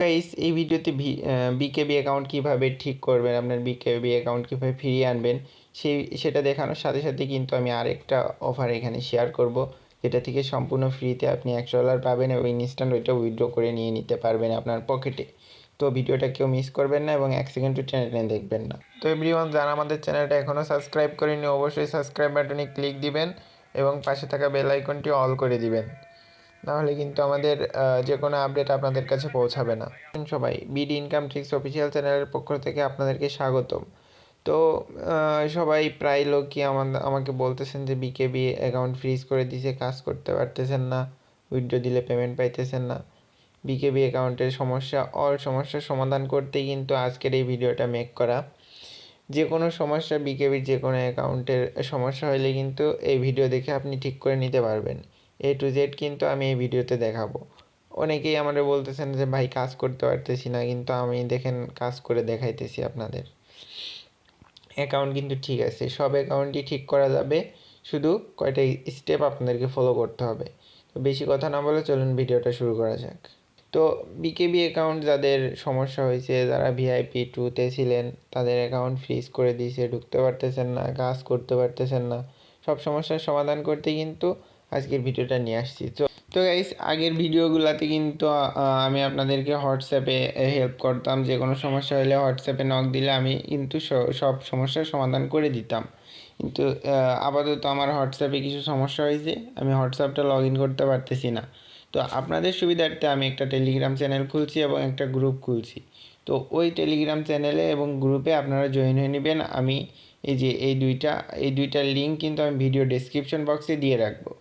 Guys এই ভিডিওতে BKB account কিভাবে ঠিক করবেন, আপনার বিকেবি অ্যাকাউন্ট কিভাবে ফিরিয়ে আনবেন সেটা দেখানোর সাথে সাথে কিন্তু আমি আরেকটা অফার এখানে শেয়ার করব, যেটা থেকে সম্পূর্ণ ফ্রিতে আপনি $100 পাবেন এবং ইনস্ট্যান্ট ওইটা উইথড্র করে নিয়ে নিতে পারবেন আপনার পকেটে। তো ভিডিওটা কেউ মিস করবেন না এবং 1 সেকেন্ডও টেনে টেনে দেখবেন না। তো এভরিওয়ান, যারা আমাদের চ্যানেলটা এখনও সাবস্ক্রাইব করেনি অবশ্যই সাবস্ক্রাইব বাটনে ক্লিক দিবেন এবং পাশে থাকা বেল আইকনটি অল করে দিবেন, নাহলে কিন্তু আমাদের যে কোনো আপডেট আপনাদের কাছে পৌঁছাবে না। সবাই বিডি ইনকাম ট্রিক্স অফিসিয়াল চ্যানেলের পক্ষ থেকে আপনাদেরকে স্বাগতম। তো সবাই প্রায় লোকই আমাকে বলতেছেন যে বিকেবি অ্যাকাউন্ট ফ্রিজ করে দিয়েছে, কাজ করতে পারতেছেন না, উইথড্র দিলে পেমেন্ট পাইতেছেন না। বিকেবি অ্যাকাউন্টের সমস্যার সমাধান করতেই কিন্তু আজকের এই ভিডিওটা মেক করা। যে কোনো সমস্যা, বিকেবির যে কোনো অ্যাকাউন্টের সমস্যা হলে কিন্তু এই ভিডিও দেখে আপনি ঠিক করে নিতে পারবেন। A to Z কিন্তু আমি এই ভিডিওতে দেখাবো। অনেকেই আমাদের বলতেছেন যে ভাই কাজ করতে পারতেছি না, কিন্তু আমি দেখেন কাজ করে দেখাইতেছি আপনাদের। অ্যাকাউন্ট কিন্তু ঠিক আছে, সব অ্যাকাউন্টই ঠিক করা যাবে, শুধু কয়টা স্টেপ আপনাদেরকে ফলো করতে হবে। তো বেশি কথা না বলে চলুন ভিডিওটা শুরু করা যাক। তো বিকেবি অ্যাকাউন্ট যাদের সমস্যা হয়েছে, যারা VIP 2-তে ছিলেন, তাদের অ্যাকাউন্ট ফ্রিজ করে দিয়েছে, ঢুকতে পারতেছেন না, কাজ করতে পারতেছেন না, সব সমস্যার সমাধান করতে কিন্তু আজকের ভিডিওটা নিয়ে আসছি। তো গাইস, আগের ভিডিওগুলোতে কিন্তু আমি আপনাদেরকে হোয়াটসঅ্যাপে হেল্প করতাম। যে কোনো সমস্যা হলে হোয়াটসঅ্যাপে নক দিলে আমি কিন্তু সব সমস্যার সমাধান করে দিতাম। কিন্তু আপাতত আমার হোয়াটসঅ্যাপে কিছু সমস্যা হয়েছে, আমি হোয়াটসঅ্যাপটা লগ ইন করতে পারতেছি না। তো আপনাদের সুবিধার্থে আমি একটা টেলিগ্রাম চ্যানেল খুলছি এবং একটা গ্রুপ খুলছি। তো ওই টেলিগ্রাম চ্যানেলে এবং গ্রুপে আপনারা জয়েন হয়ে নেবেন। আমি এই দুইটা লিঙ্ক কিন্তু আমি ভিডিও ডেসক্রিপশন বক্সে দিয়ে রাখবো।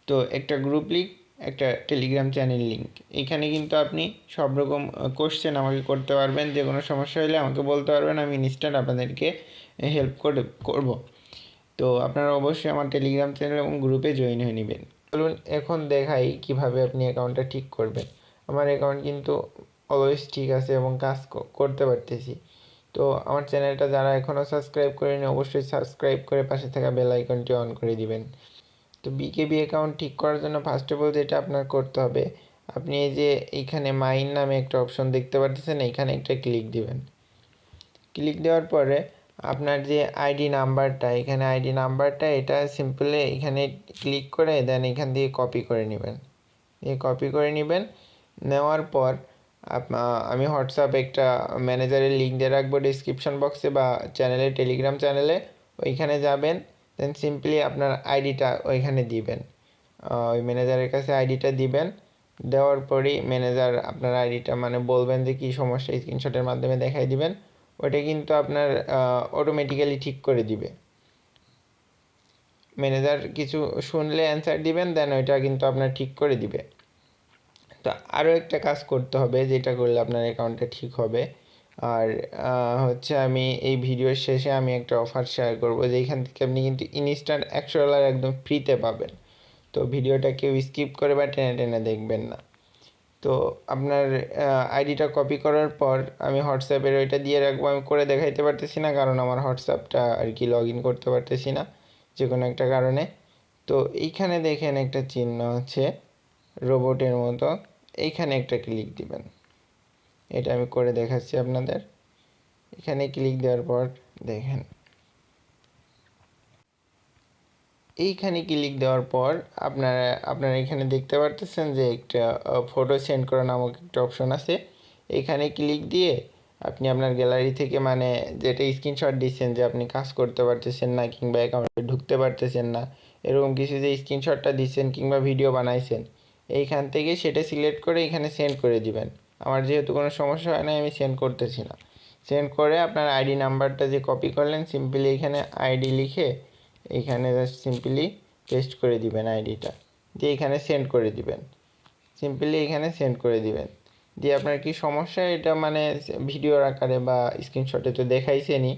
তো একটা গ্রুপ লিঙ্ক, একটা টেলিগ্রাম চ্যানেল লিঙ্ক। এখানে কিন্তু আপনি সব রকম কোশ্চেন আমাকে করতে পারবেন, যে কোনো সমস্যা হলে আমাকে বলতে পারবেন, আমি ইনস্ট্যান্ট আপনাদেরকে হেল্প করব। তো আপনারা অবশ্যই আমার টেলিগ্রাম চ্যানেল এবং গ্রুপে জয়েন হয়ে নেবেন। চলুন এখন দেখাই কিভাবে আপনি অ্যাকাউন্টটা ঠিক করবেন। আমার অ্যাকাউন্ট কিন্তু অলওয়েজ ঠিক আছে এবং কাজ করতে পারতেছি। তো আমার চ্যানেলটা যারা এখনও সাবস্ক্রাইব করেনি অবশ্যই সাবস্ক্রাইব করে পাশে থাকা বেল আইকনটি অন করে দিবেন। তো বিকেবি অ্যাকাউন্ট ঠিক করার জন্য ফার্স্ট অফ অল যেটা আপনার করতে হবে, আপনি এই যে এইখানে মাইন নামে একটা অপশন দেখতে পাচ্ছেন, এইখানে একটা ক্লিক দিবেন। ক্লিক দেওয়ার পরে আপনার যে আইডি নাম্বারটা, এখানে আইডি নাম্বারটা এটা সিম্পলি এখানে ক্লিক করে দেন এখান দিয়ে কপি করে নেবেন। কপি করে নেবেন, নেওয়ার পর আমি হোয়াটসঅ্যাপ একটা ম্যানেজারের লিঙ্ক দিয়ে রাখবো ডিসক্রিপশন বক্সে বা চ্যানেলে, টেলিগ্রাম চ্যানেলে। ওইখানে যাবেন, দেন সিম্পলি আপনার আইডিটা ওইখানে দিবেন, ওই ম্যানেজারের কাছে আইডিটা দিবেন। দেওয়ার পরই ম্যানেজার আপনার আইডিটা মানে বলবেন যে কী সমস্যা, স্ক্রিনশটের মাধ্যমে দেখাই দিবেন। ওইটা কিন্তু আপনার অটোমেটিক্যালি ঠিক করে দিবে। ম্যানেজার কিছু শুনলে অ্যান্সার দিবেন, দেন ওইটা কিন্তু আপনার ঠিক করে দিবে। তো আরও একটা কাজ করতে হবে, যেটা করলে আপনার অ্যাকাউন্টটা ঠিক হবে। আর হচ্ছে আমি এই ভিডিওর শেষে আমি একটা অফার শেয়ার করবো, যেখান থেকে আপনি কিন্তু ইনস্ট্যান্ট $100 একদম ফ্রিতে পাবেন। তো ভিডিওটা কেউ স্কিপ করে বা টেনে টেনে দেখবেন না। তো আপনার আইডিটা কপি করার পর আমি হোয়াটসঅ্যাপের ওইটা দিয়ে রাখবো। আমি করে দেখাইতে পারতেছি না কারণ আমার হোয়াটসঅ্যাপটা আর কি লগ ইন করতে পারতেছি না যে কোনো একটা কারণে। তো এইখানে দেখেন একটা চিহ্ন আছে রোবটের মতো, এইখানে একটা ক্লিক দিবেন। এটা আমি করে দেখাচ্ছি আপনাদের। এখানে ক্লিক দেওয়ার পর দেখেন, এইখানে ক্লিক দেওয়ার পর আপনারা এখানে দেখতে পারতেছেন যে একটা ফটো সেন্ড করা নামক একটা অপশন আছে। এখানে ক্লিক দিয়ে আপনি আপনার গ্যালারি থেকে মানে যেটা স্ক্রিনশট দিচ্ছেন যে আপনি কাজ করতে পারতেছেন না কিংবা অ্যাকাউন্টে ঢুকতে পারতেছেন না, এরকম কিছু যে স্ক্রিনশটটা দিচ্ছেন কিংবা ভিডিও বানাইছেন, এইখান থেকে সেটা সিলেক্ট করে এখানে সেন্ড করে দিবেন। আমার যেহেতু কোনো সমস্যা হয় না, আমি সেন্ড করতেছি না। সেন্ড করে আপনার আইডি নাম্বারটা যে কপি করলেন, সিম্পলি এখানে আইডি লিখে এইখানে জাস্ট সিম্পলি পেস্ট করে দিবেন আইডিটা, দিয়ে এখানে সেন্ড করে দিবেন। সিম্পলি এখানে সেন্ড করে দিবেন, দিয়ে আপনার কি সমস্যা এটা মানে ভিডিওর আকারে বা স্ক্রিনশটে তো দেখাইছেনই,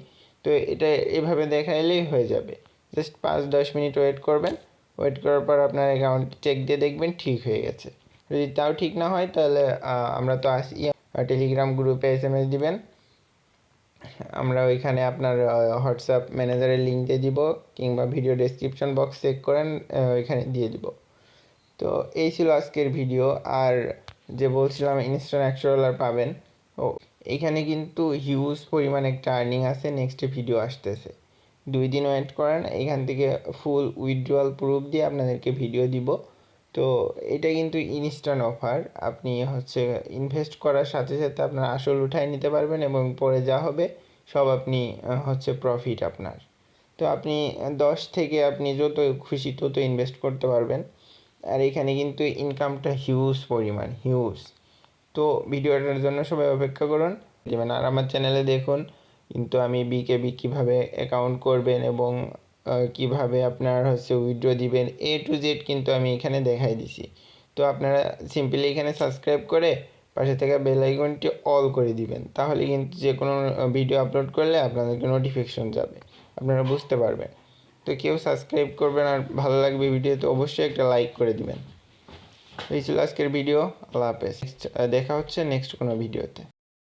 তো এটা এভাবে দেখাইলেই হয়ে যাবে। জাস্ট 5-10 মিনিট ওয়েট করবেন। ওয়েট করার পর আপনার অ্যাকাউন্ট চেক দিয়ে দেখবেন ঠিক হয়ে গেছে। যদি তাও ঠিক না হয় তাহলে আমরা তো আসি, টেলিগ্রাম গ্রুপে SMS দিবেন, আমরা ওইখানে আপনার হোয়াটসঅ্যাপ ম্যানেজারের লিঙ্ক দিয়ে দিব কিংবা ভিডিও ডেসক্রিপশন বক্স চেক করেন ওইখানে দিয়ে দিব। তো এই ছিল আজকের ভিডিও। আর যে বলছিলাম ইনস্ট্যান্ট $100 পাবেন। ও এখানে কিন্তু হিউজ পরিমাণ একটা আর্নিং আছে, নেক্সট ভিডিও আসতেছে, 2 দিন ওয়েট করেন, এখান থেকে ফুল উইথড্রয়াল প্রুফ দিয়ে আপনাদেরকে ভিডিও দিব। তো এটা কিন্তু ইনস্ট্যান্ট অফার, আপনি হচ্ছে ইনভেস্ট করার সাথে সাথে আপনার আসল উঠায় নিতে পারবেন এবং পরে যা হবে সব আপনি হচ্ছে প্রফিট আপনার। তো আপনি 10 থেকে আপনি যত খুশি তত ইনভেস্ট করতে পারবেন। আর এখানে কিন্তু ইনকামটা হিউজ পরিমাণ, হিউজ। তো ভিডিওটার জন্য সবাই অপেক্ষা করুন দেবেন। আর আমার চ্যানেলে দেখুন কিন্তু আমি বিকেবি কীভাবে অ্যাকাউন্ট করবেন এবং কিভাবে আপনার হচ্ছে উইথড্র দিবেন A to Z কিন্তু আমি এখানে দেখাই দিছি। তো আপনারা সিম্পলি এখানে সাবস্ক্রাইব করে পাশে থাকা বেল আইকনটি অল করে দিবেন, তাহলে কিন্তু যে কোনো ভিডিও আপলোড করলে আপনাদেরকে নোটিফিকেশন যাবে, আপনারা বুঝতে পারবেন। তো কেউ সাবস্ক্রাইব করবেন, আর ভালো লাগবে ভিডিওতে অবশ্যই একটা লাইক করে দিবেন। এই ছিল আজকের ভিডিও। আল্লাহ হাফেজ, দেখা হচ্ছে নেক্সট কোনো ভিডিওতে।